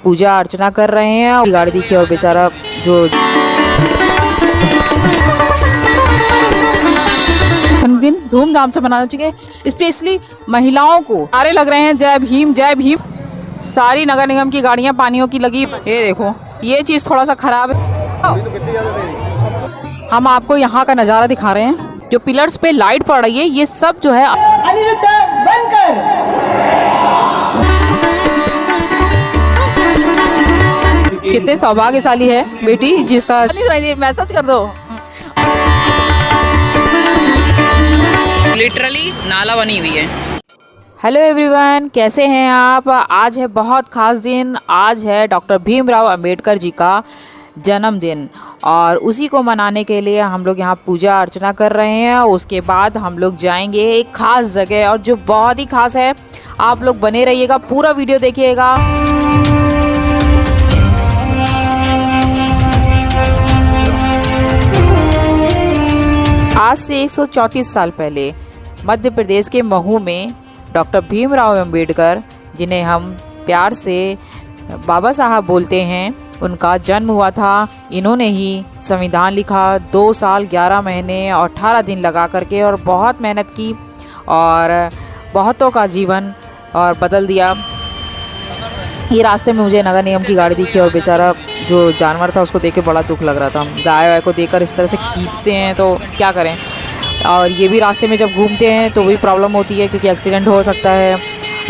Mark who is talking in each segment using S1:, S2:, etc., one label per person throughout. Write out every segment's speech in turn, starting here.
S1: पूजा अर्चना कर रहे हैं और गाड़ी देखिए और बेचारा जो दिन धूमधाम से मनाना चाहिए, स्पेशली महिलाओं को। नारे लग रहे हैं जय भीम जय भीम। सारी नगर निगम की गाड़ियां पानियों की लगी। ये देखो ये चीज़ थोड़ा सा खराब है। हम आपको यहाँ का नज़ारा दिखा रहे हैं, जो पिलर्स पे लाइट पड़ रही है ये सब जो है
S2: अनिरुद्ध बनकर।
S1: कितने सौभाग्यशाली है बेटी जिसका मैसेज कर दो। लिटरली नाला बनी हुई है। हेलो एवरीवन, कैसे हैं आप। आज है बहुत ख़ास दिन। आज है डॉक्टर भीमराव अंबेडकर जी का जन्मदिन और उसी को मनाने के लिए हम लोग यहाँ पूजा अर्चना कर रहे हैं। उसके बाद हम लोग जाएंगे एक ख़ास जगह और जो बहुत ही ख़ास है। आप लोग बने रहिएगा, पूरा वीडियो देखिएगा। आज से 134 साल पहले मध्य प्रदेश के महू में डॉक्टर भीमराव अंबेडकर, जिन्हें हम प्यार से बाबा साहब बोलते हैं, उनका जन्म हुआ था। इन्होंने ही संविधान लिखा 2 साल 11 महीने और 18 दिन लगा करके, और बहुत मेहनत की और बहुतों का जीवन और बदल दिया। ये रास्ते में मुझे नगर निगम की गाड़ी दिखी और बेचारा जो जानवर था उसको देख के बड़ा दुख लग रहा था। गाय वाय को देखकर इस तरह से खींचते हैं तो क्या करें। और ये भी रास्ते में जब घूमते हैं तो भी प्रॉब्लम होती है क्योंकि एक्सीडेंट हो सकता है।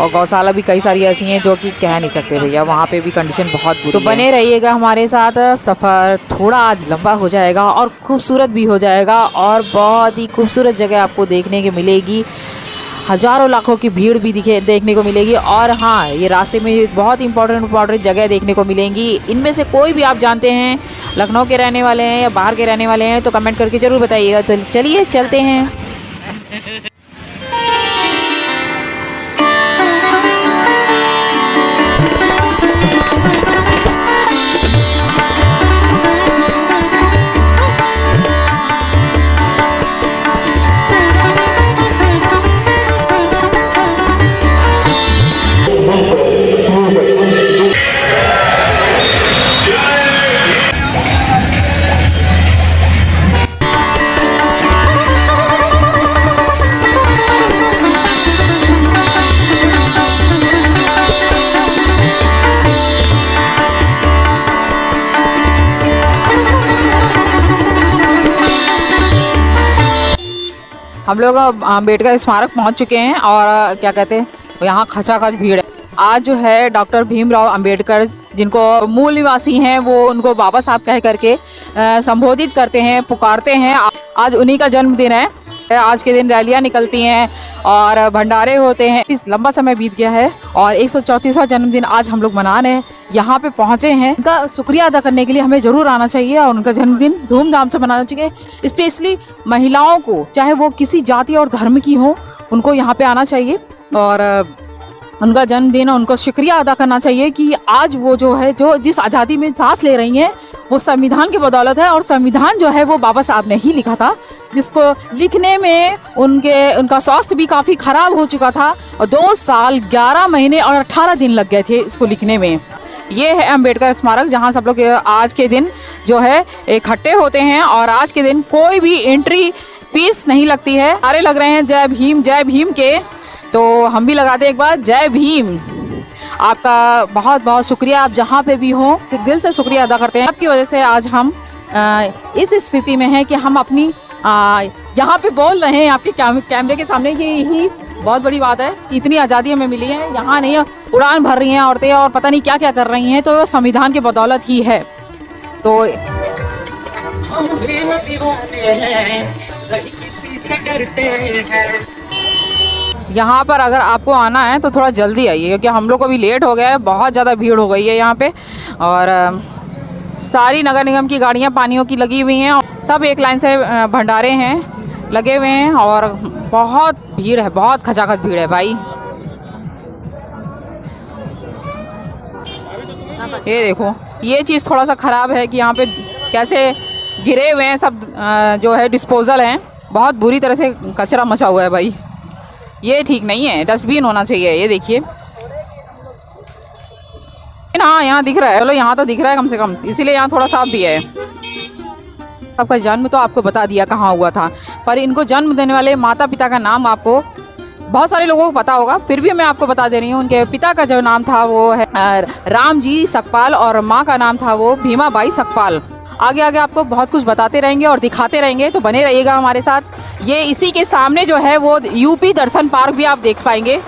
S1: और गौशाला भी कई सारी ऐसी हैं जो कि कह नहीं सकते भैया, वहाँ पे भी कंडीशन बहुत बुरी है। तो बने रहिएगा हमारे साथ। सफ़र थोड़ा आज लंबा हो जाएगा और खूबसूरत भी हो जाएगा और बहुत ही खूबसूरत जगह आपको देखने को मिलेगी। हज़ारों लाखों की भीड़ भी देखने को मिलेगी। और हाँ, ये रास्ते में एक बहुत इंपॉर्टेंट जगह देखने को मिलेंगी। इनमें से कोई भी आप जानते हैं, लखनऊ के रहने वाले हैं या बाहर के रहने वाले हैं, तो कमेंट करके ज़रूर बताइएगा। तो चलिए चलते हैं। हम लोग अम्बेडकर स्मारक पहुंच चुके हैं और क्या कहते हैं, यहाँ खचाखच भीड़ है। आज जो है डॉक्टर भीमराव अंबेडकर, जिनको मूल निवासी हैं वो उनको बाबा साहब कह करके संबोधित करते हैं, पुकारते हैं। आज उन्हीं का जन्मदिन है। आज के दिन रैलियाँ निकलती हैं और भंडारे होते हैं। इस लंबा समय बीत गया है और 134वां जन्मदिन आज हम लोग मना रहे हैं। यहाँ पे पहुँचे हैं। उनका शुक्रिया अदा करने के लिए हमें ज़रूर आना चाहिए और उनका जन्मदिन धूमधाम से मनाना चाहिए। स्पेशली महिलाओं को, चाहे वो किसी जाति और धर्म की हो, उनको यहाँ पे आना चाहिए और उनका जन्मदिन, उनको शुक्रिया अदा करना चाहिए कि आज वो जो है, जो जिस आज़ादी में सांस ले रही हैं, वो संविधान की बदौलत है। और संविधान जो है वो बाबा साहब ने ही लिखा था, जिसको लिखने में उनका स्वास्थ्य भी काफ़ी ख़राब हो चुका था और 2 साल 11 महीने और 18 दिन लग गए थे इसको लिखने में। ये है अंबेडकर स्मारक, जहाँ सब लोग आज के दिन जो है इकट्ठे होते हैं और आज के दिन कोई भी एंट्री फीस नहीं लगती है। नारे लग रहे हैं जय भीम के, तो हम भी लगाते हैं एक बार जय भीम। आपका बहुत बहुत शुक्रिया, आप जहाँ पे भी हो दिल से शुक्रिया अदा करते हैं। आपकी वजह से आज हम इस स्थिति में हैं कि हम अपनी यहाँ पे बोल रहे हैं आपके कैमरे के सामने। ये ही बहुत बड़ी बात है, इतनी आज़ादी हमें मिली है। यहाँ नहीं उड़ान भर रही हैं औरतें और पता नहीं क्या क्या कर रही हैं, तो संविधान की बदौलत ही है। तो यहाँ पर अगर आपको आना है तो थोड़ा जल्दी आइए क्योंकि हम लोग को भी लेट हो गया है। बहुत ज़्यादा भीड़ हो गई है यहाँ पे और सारी नगर निगम की गाड़ियाँ पानियों की लगी हुई हैं। सब एक लाइन से भंडारे हैं लगे हुए हैं और बहुत भीड़ है, बहुत खचाखच भीड़ है भाई। ये देखो ये चीज़ थोड़ा सा ख़राब है कि यहाँ पे कैसे गिरे हुए हैं सब जो है डिस्पोज़ल हैं। बहुत बुरी तरह से कचरा मचा हुआ है भाई, ये ठीक नहीं है। डस्टबिन होना चाहिए। ये देखिए हाँ यहाँ दिख रहा है, चलो यहाँ तो दिख रहा है कम से कम, इसीलिए यहाँ थोड़ा साफ भी है। आपका जन्म तो आपको बता दिया कहाँ हुआ था, पर इनको जन्म देने वाले माता पिता का नाम आपको बहुत सारे लोगों को पता होगा, फिर भी मैं आपको बता दे रही हूँ। उनके पिता का जो नाम था वो है रामजी सकपाल और माँ का नाम था वो भीमाबाई सकपाल। आगे आगे आपको बहुत कुछ बताते रहेंगे और दिखाते रहेंगे, तो बने रहिएगा हमारे साथ। ये इसी के सामने जो है वो यूपी दर्शन पार्क भी आप देख पाएंगे।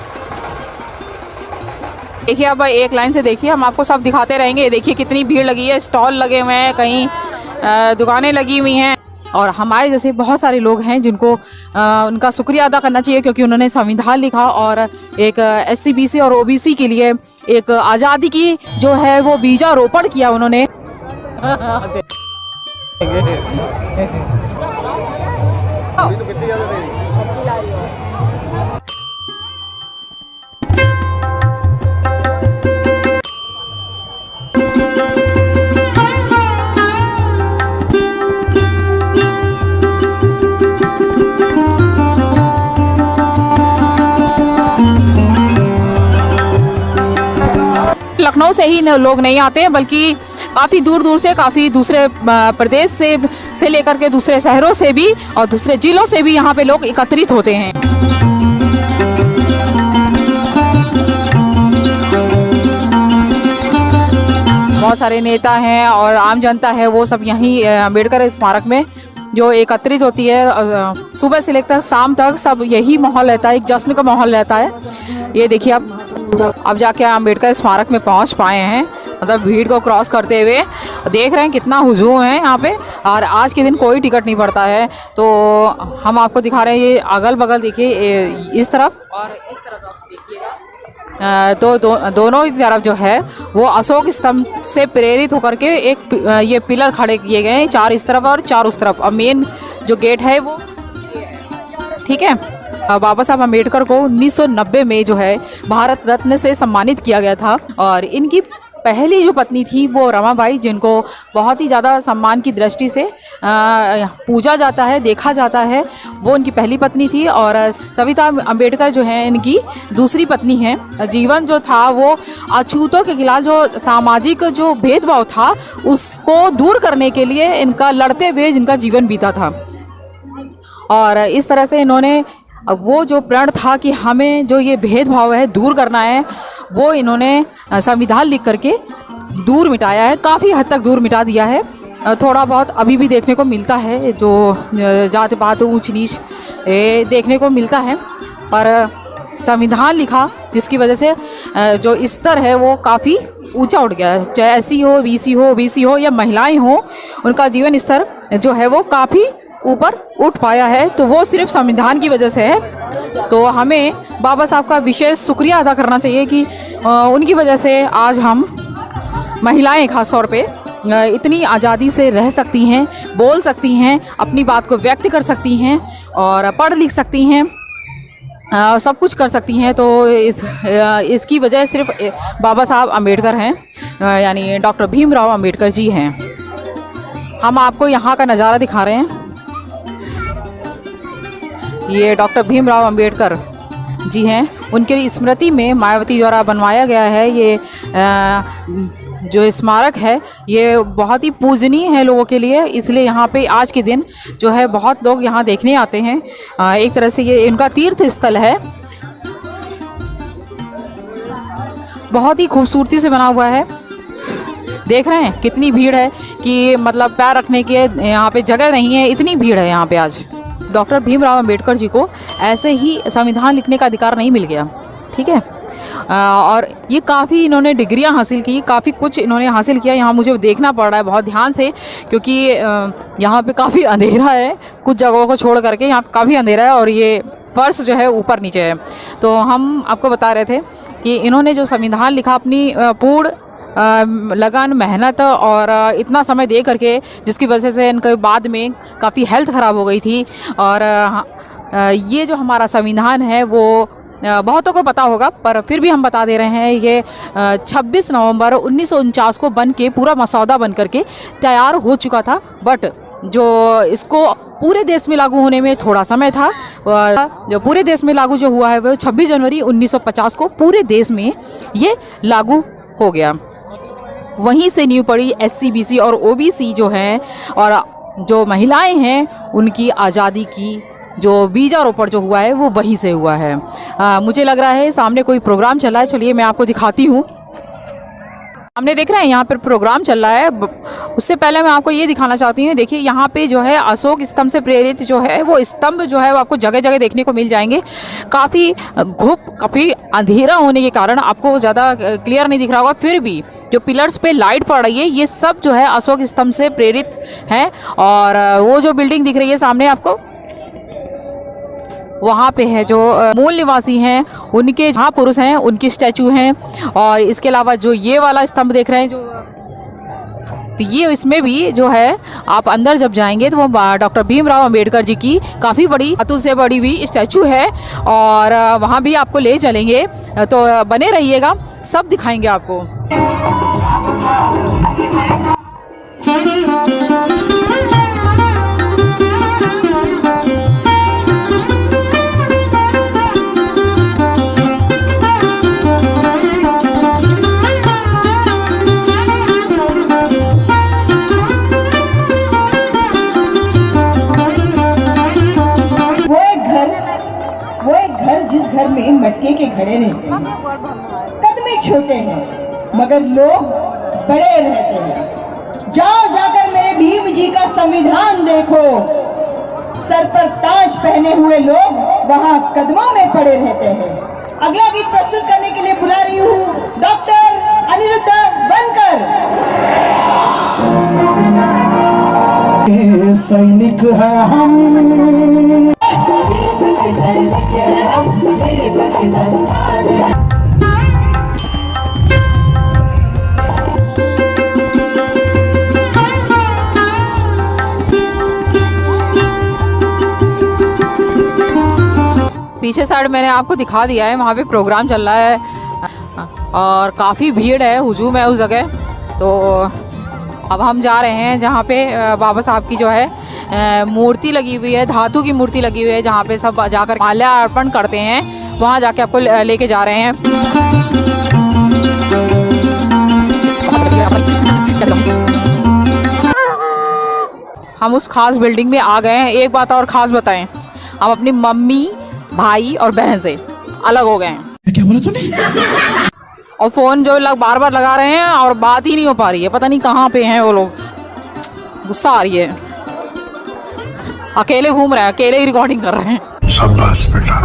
S1: देखिए अब एक लाइन से देखिए, हम आपको सब दिखाते रहेंगे। देखिए कितनी भीड़ लगी है, स्टॉल लगे हुए हैं, कहीं दुकानें लगी हुई हैं, और हमारे जैसे बहुत सारे लोग हैं जिनको उनका शुक्रिया अदा करना चाहिए, क्योंकि उन्होंने संविधान लिखा और एक SC BC और OBC के लिए एक आज़ादी की जो है वो बीजारोपण किया उन्होंने।
S3: तो कितनी ज़्यादा देरी
S1: लखनऊ से ही लोग नहीं आते हैं, बल्कि काफ़ी दूर दूर से, काफ़ी दूसरे प्रदेश से लेकर के दूसरे शहरों से भी और दूसरे जिलों से भी यहाँ पे लोग एकत्रित होते हैं। बहुत सारे नेता हैं और आम जनता है, वो सब यहीं अम्बेडकर स्मारक में जो एकत्रित होती है। सुबह से लेकर शाम तक सब यही माहौल रहता है, एक जश्न का माहौल रहता है। ये देखिए अब जाके अम्बेडकर स्मारक में पहुंच पाए हैं, मतलब भीड़ को क्रॉस करते हुए देख रहे हैं कितना हुजूम है यहाँ पे। और आज के दिन कोई टिकट नहीं पड़ता है, तो हम आपको दिखा रहे हैं। ये अगल बगल देखिए, इस तरफ और इस तरफ आप देखिएगा, तो दोनों ही तरफ जो है वो अशोक स्तंभ से प्रेरित होकर के एक ये पिलर खड़े किए गए हैं, 4 इस तरफ और 4 उस तरफ। और मेन जो गेट है वो ठीक है। बाबा साहब अम्बेडकर को 1990 में जो है भारत रत्न से सम्मानित किया गया था, और इनकी पहली जो पत्नी थी वो रमाबाई, जिनको बहुत ही ज़्यादा सम्मान की दृष्टि से पूजा जाता है, देखा जाता है, वो उनकी पहली पत्नी थी। और सविता अम्बेडकर जो है इनकी दूसरी पत्नी है। जीवन जो था वो अछूतों के खिलाफ जो सामाजिक जो भेदभाव था उसको दूर करने के लिए इनका लड़ते हुए जिनका जीवन बीता था। और इस तरह से इन्होंने वो जो प्रण था कि हमें जो ये भेदभाव है दूर करना है, वो इन्होंने संविधान लिख करके दूर मिटाया है, काफ़ी हद तक दूर मिटा दिया है। थोड़ा बहुत अभी भी देखने को मिलता है, जो जात पात ऊंच नीच देखने को मिलता है, पर संविधान लिखा जिसकी वजह से जो स्तर है वो काफ़ी ऊंचा उठ गया है। चाहे SC हो, BC हो, OBC हो या महिलाएं हो, उनका जीवन स्तर जो है वो काफ़ी ऊपर उठ पाया है, तो वो सिर्फ संविधान की वजह से है। तो हमें बाबा साहब का विशेष शुक्रिया अदा करना चाहिए कि उनकी वजह से आज हम महिलाएं खास तौर पे इतनी आज़ादी से रह सकती हैं, बोल सकती हैं, अपनी बात को व्यक्त कर सकती हैं और पढ़ लिख सकती हैं, सब कुछ कर सकती हैं। तो इसकी वजह सिर्फ बाबा साहब अम्बेडकर हैं, यानी डॉक्टर भीमराव अम्बेडकर जी हैं। हम आपको यहाँ का नज़ारा दिखा रहे हैं। ये डॉक्टर भीमराव अम्बेडकर जी हैं, उनकी स्मृति में मायावती द्वारा बनवाया गया है ये जो स्मारक है, ये बहुत ही पूजनीय है लोगों के लिए। इसलिए यहाँ पे आज के दिन जो है बहुत लोग यहाँ देखने आते हैं। एक तरह से ये इनका तीर्थ स्थल है, बहुत ही खूबसूरती से बना हुआ है। देख रहे हैं कितनी भीड़ है कि मतलब पैर रखने के यहाँ पे जगह नहीं है, इतनी भीड़ है यहाँ पे आज। डॉक्टर भीमराव अम्बेडकर जी को ऐसे ही संविधान लिखने का अधिकार नहीं मिल गया, ठीक है। और ये काफ़ी इन्होंने डिग्रियां हासिल की, काफ़ी कुछ इन्होंने हासिल किया। यहाँ मुझे देखना पड़ रहा है बहुत ध्यान से, क्योंकि यहाँ पे काफ़ी अंधेरा है, कुछ जगहों को छोड़ करके यहाँ काफ़ी अंधेरा है और ये फर्श जो है ऊपर नीचे है। तो हम आपको बता रहे थे कि इन्होंने जो संविधान लिखा अपनी पूर्ण लगन, मेहनत और इतना समय दे करके, जिसकी वजह से इनके बाद में काफ़ी हेल्थ ख़राब हो गई थी। और ये जो हमारा संविधान है वो बहुतों को पता होगा, पर फिर भी हम बता दे रहे हैं। ये 26 नवंबर 1949 को बन के पूरा मसौदा बन करके तैयार हो चुका था, बट जो इसको पूरे देश में लागू होने में थोड़ा समय था। जो पूरे देश में लागू जो हुआ है वो 26 जनवरी 1950 को पूरे देश में ये लागू हो गया। वहीं से नींव पड़ी SC BC और OBC जो हैं और जो महिलाएं हैं उनकी आज़ादी की जो बीजारोपण जो हुआ है वो वहीं से हुआ है। मुझे लग रहा है सामने कोई प्रोग्राम चल रहा है, चलिए मैं आपको दिखाती हूँ। हमने देख रहे हैं यहाँ पर प्रोग्राम चल रहा है। उससे पहले मैं आपको ये दिखाना चाहती हूँ, देखिए यहाँ पे जो है अशोक स्तंभ से प्रेरित जो है वो स्तंभ जो है वो आपको जगह जगह देखने को मिल जाएंगे। काफ़ी अंधेरा होने के कारण आपको ज़्यादा क्लियर नहीं दिख रहा होगा, फिर भी जो पिलर्स पे लाइट पड़ रही है ये सब जो है अशोक स्तंभ से प्रेरित है। और वो जो बिल्डिंग दिख रही है सामने आपको, वहाँ पे है जो मूल निवासी हैं उनके जहाँ पुरुष हैं उनकी स्टैचू हैं। और इसके अलावा जो ये वाला स्तंभ देख रहे हैं तो ये इसमें भी जो है आप अंदर जब जाएंगे तो वो डॉक्टर भीमराव अंबेडकर जी की काफ़ी बड़ी धातु से बड़ी हुई स्टैचू है और वहाँ भी आपको ले चलेंगे, तो बने रहिएगा, सब दिखाएंगे आपको।
S2: जिस घर में मटके के घड़े रहते हैं, कदमे छोटे हैं मगर लोग बड़े रहते हैं। जाओ जाकर मेरे भीम जी का संविधान देखो, सर पर ताज पहने हुए लोग वहां कदमों में पड़े रहते हैं। अगला गीत प्रस्तुत करने के लिए बुला रही हूँ डॉक्टर अनिरुद्ध बनकर।
S4: सैनिक है हम,
S1: पीछे साइड मैंने आपको दिखा दिया है, वहाँ पे प्रोग्राम चल रहा है और काफ़ी भीड़ है, हुजूम है उस जगह। तो अब हम जा रहे हैं जहाँ पे बाबा साहब की जो है मूर्ति लगी हुई है, धातु की मूर्ति लगी हुई है, जहाँ पे सब जाकर माल्यार्पण करते हैं, वहाँ जाके आपको लेके जा रहे हैं। हम उस खास बिल्डिंग में आ गए हैं। एक बात और ख़ास बताएं, हम अपनी मम्मी भाई और बहन से अलग हो गए हैं।
S4: क्या बोला तूने?
S1: और फ़ोन जो बार बार लगा रहे हैं और बात ही नहीं हो पा रही है, पता नहीं कहाँ पे हैं वो लोग। गुस्सा आ रही है, अकेले घूम रहे हैं, अकेले ही रिकॉर्डिंग कर रहे हैं।
S4: शाबाश बेटा।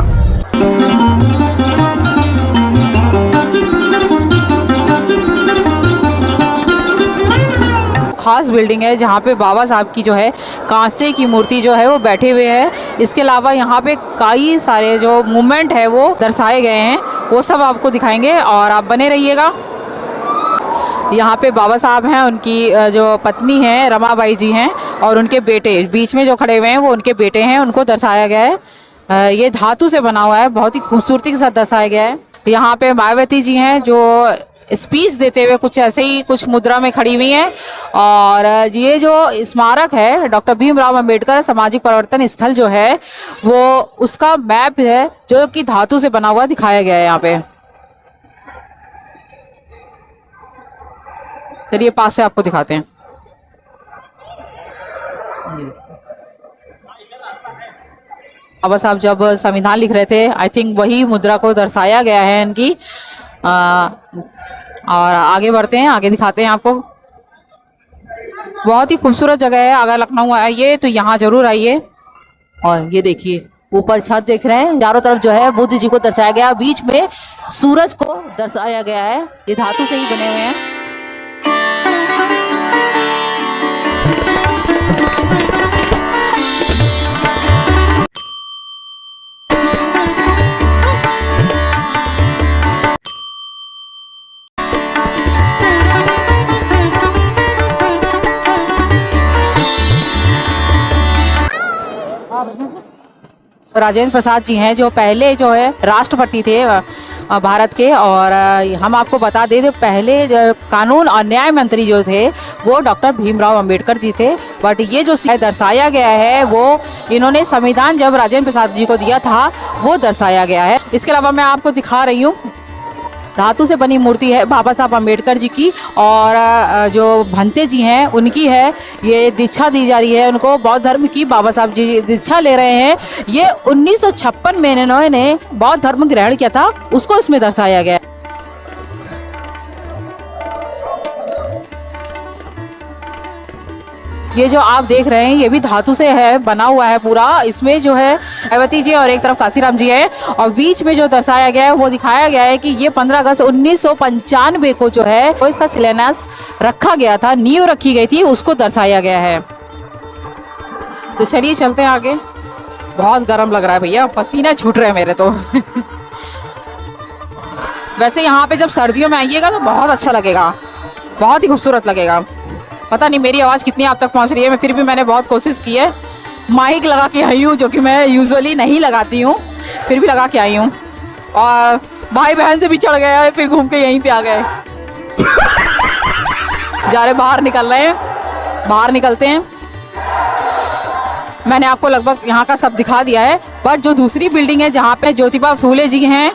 S1: खास बिल्डिंग है जहाँ पे बाबा साहब की जो है कांसे की मूर्ति जो है वो बैठे हुए है। इसके अलावा यहाँ पे कई सारे जो मूवमेंट है वो दर्शाए गए हैं, वो सब आपको दिखाएंगे और आप बने रहिएगा। यहाँ पे बाबा साहब हैं, उनकी जो पत्नी है रमाबाई जी हैं और उनके बेटे बीच में जो खड़े हुए हैं वो उनके बेटे हैं, उनको दर्शाया गया है। ये धातु से बना हुआ है, बहुत ही खूबसूरती के साथ दर्शाया गया है। यहाँ पे मायावती जी हैं जो स्पीच देते हुए कुछ ऐसे ही कुछ मुद्रा में खड़ी हुई हैं। और ये जो स्मारक है डॉक्टर भीमराव अंबेडकर सामाजिक परिवर्तन स्थल जो है वो उसका मैप है जो कि धातु से बना हुआ दिखाया गया है यहाँ पे। चलिए पास से आपको दिखाते हैं। बाबा साहब जब संविधान लिख रहे थे, आई थिंक वही मुद्रा को दर्शाया गया है इनकी। और आगे बढ़ते हैं, आगे दिखाते हैं आपको। बहुत ही खूबसूरत जगह है। अगर लखनऊ आइए तो यहाँ जरूर आइए। और ये देखिए ऊपर छत देख रहे हैं, चारों तरफ जो है बुद्ध जी को दर्शाया गया, बीच में सूरज को दर्शाया गया है। ये धातु से ही बने हुए हैं। राजेंद्र प्रसाद जी हैं जो पहले जो है राष्ट्रपति थे भारत के। और हम आपको बता दें तो पहले कानून और न्याय मंत्री जो थे वो डॉक्टर भीमराव अंबेडकर जी थे। बट ये जो दर्शाया गया है वो इन्होंने संविधान जब राजेंद्र प्रसाद जी को दिया था वो दर्शाया गया है। इसके अलावा मैं आपको दिखा रही हूँ धातु से बनी मूर्ति है बाबा साहब अम्बेडकर जी की, और जो भंते जी हैं उनकी है। ये दीक्षा दी जा रही है उनको, बौद्ध धर्म की बाबा साहब जी दीक्षा ले रहे हैं। ये 1956 में इन्होंने बौद्ध धर्म ग्रहण किया था, उसको इसमें दर्शाया गया है। ये जो आप देख रहे हैं ये भी धातु से है बना हुआ है पूरा। इसमें जो है पार्वती जी और एक तरफ काशीराम जी है, और बीच में जो दर्शाया गया है वो दिखाया गया है कि ये 15 अगस्त 1995 को जो है वो इसका शिलान्यास रखा गया था, नींव रखी गई थी, उसको दर्शाया गया है। तो चलिए चलते हैं आगे। बहुत गर्म लग रहा है भैया, पसीना छूट रहे हैं मेरे तो। वैसे यहाँ पे जब सर्दियों में आइएगा तो बहुत अच्छा लगेगा, बहुत ही खूबसूरत लगेगा। पता नहीं मेरी आवाज़ कितनी आप तक पहुँच रही है, मैं फिर भी मैंने बहुत कोशिश की है। माइक लगा के आई हूँ, जो कि मैं यूजुअली नहीं लगाती हूँ, फिर भी लगा के आई हूँ। और भाई बहन से भी चढ़ गए हैं, फिर घूम के यहीं पे आ गए। जा रहे बाहर निकल रहे हैं, बाहर निकलते हैं। मैंने आपको लगभग यहाँ का सब दिखा दिया है, बट जो दूसरी बिल्डिंग है जहाँ पे ज्योतिबा फूले जी हैं,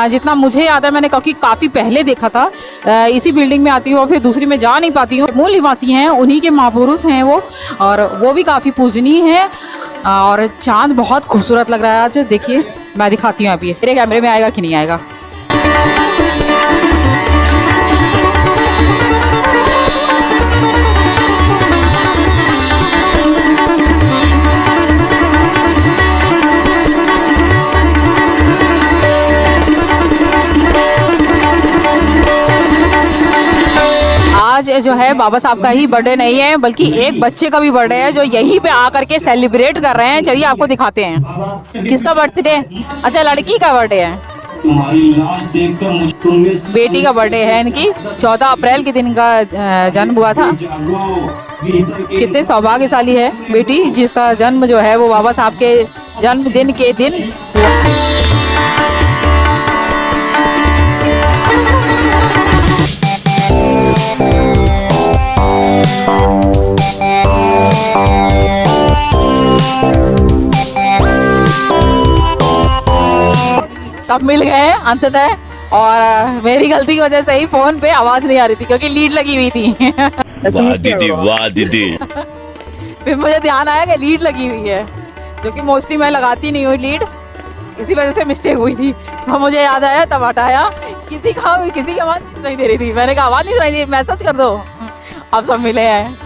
S1: जितना मुझे याद है मैंने क्योंकि काफ़ी पहले देखा था, इसी बिल्डिंग में आती हूँ और फिर दूसरी में जा नहीं पाती हूँ। मूल निवासी हैं, उन्हीं के महापुरुष हैं वो, और वो भी काफ़ी पूजनीय है। और चांद बहुत खूबसूरत लग रहा है आज। देखिए मैं दिखाती हूँ, अभी मेरे कैमरे में आएगा कि नहीं आएगा। आज जो है बाबा साहब का ही बर्थडे नहीं है, बल्कि एक बच्चे का भी बर्थडे है जो यहीं पे आकर के सेलिब्रेट कर रहे हैं। चलिए आपको दिखाते हैं। किसका बर्थडे? अच्छा, लड़की का बर्थडे है, बेटी का बर्थडे है इनकी। 14 अप्रैल के दिन का जन्म हुआ था। कितने सौभाग्यशाली है बेटी, जिसका जन्म जो है वो बाबा साहब के जन्मदिन के दिन। सब मिल गए हैं अंततः, और मेरी गलती की वजह से ही फोन पे आवाज नहीं आ रही थी क्योंकि लीड लगी हुई थी।
S5: वाह दीदी, वाह दीदी।
S1: फिर मुझे ध्यान आया कि लीड लगी हुई है, जो कि मोस्टली मैं लगाती नहीं हूँ लीड, इसी वजह से मिस्टेक हुई थी। तो मुझे याद आया तब हटाया। किसी की आवाज नहीं दे रही थी, मैंने कहा आवाज नहीं सुनाई दी, मैसेज कर दो। अब सब मिले हैं।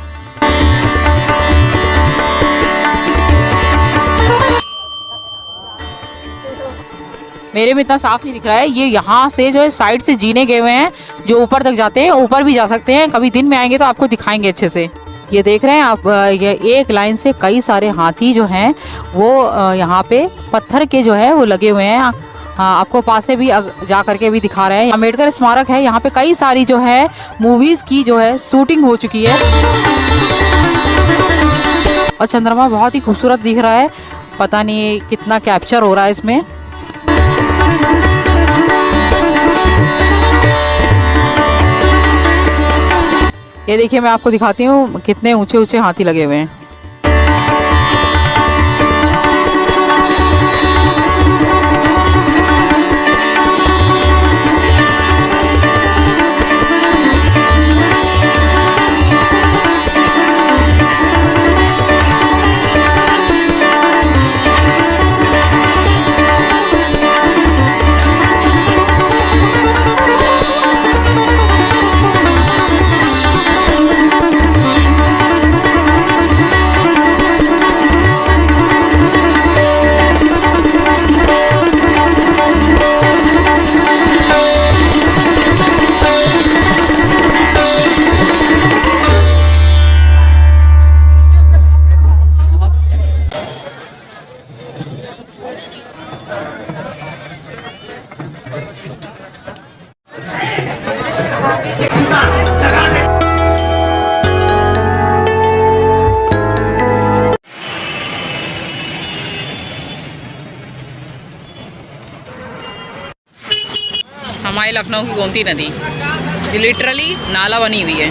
S1: मेरे में इतना साफ नहीं दिख रहा है। ये यहाँ से जो है साइड से जीने गए हुए हैं जो ऊपर तक जाते हैं, ऊपर भी जा सकते हैं। कभी दिन में आएंगे तो आपको दिखाएंगे अच्छे से। ये देख रहे हैं आप, ये एक लाइन से कई सारे हाथी जो हैं वो यहाँ पे पत्थर के जो है वो लगे हुए हैं। आपको पास से भी जा करके भी दिखा रहे हैं। अम्बेडकर स्मारक है, यहाँ पे कई सारी जो है मूवीज की जो है शूटिंग हो चुकी है। और चंद्रमा बहुत ही खूबसूरत दिख रहा है, पता नहीं कितना कैप्चर हो रहा है इसमें। ये देखिए मैं आपको दिखाती हूँ कितने ऊंचे ऊंचे हाथी लगे हुए हैं। हमारे लखनऊ की गोमती नदी लिटरली नाला बनी हुई है।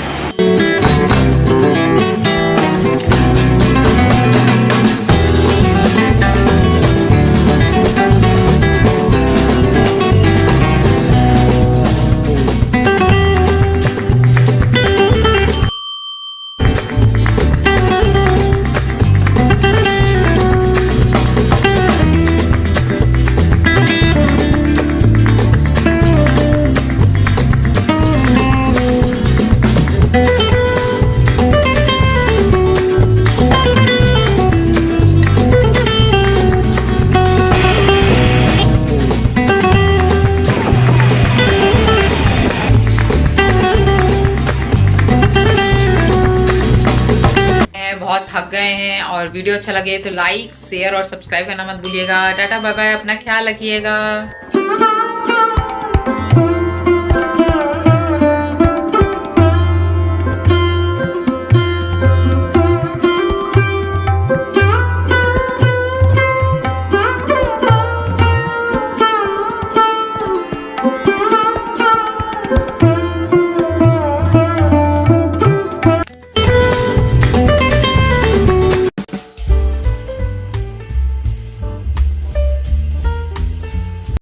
S1: थक गए हैं। और वीडियो अच्छा लगे तो लाइक शेयर और सब्सक्राइब करना मत भूलिएगा। टाटा बाय बाय, अपना ख्याल रखिएगा।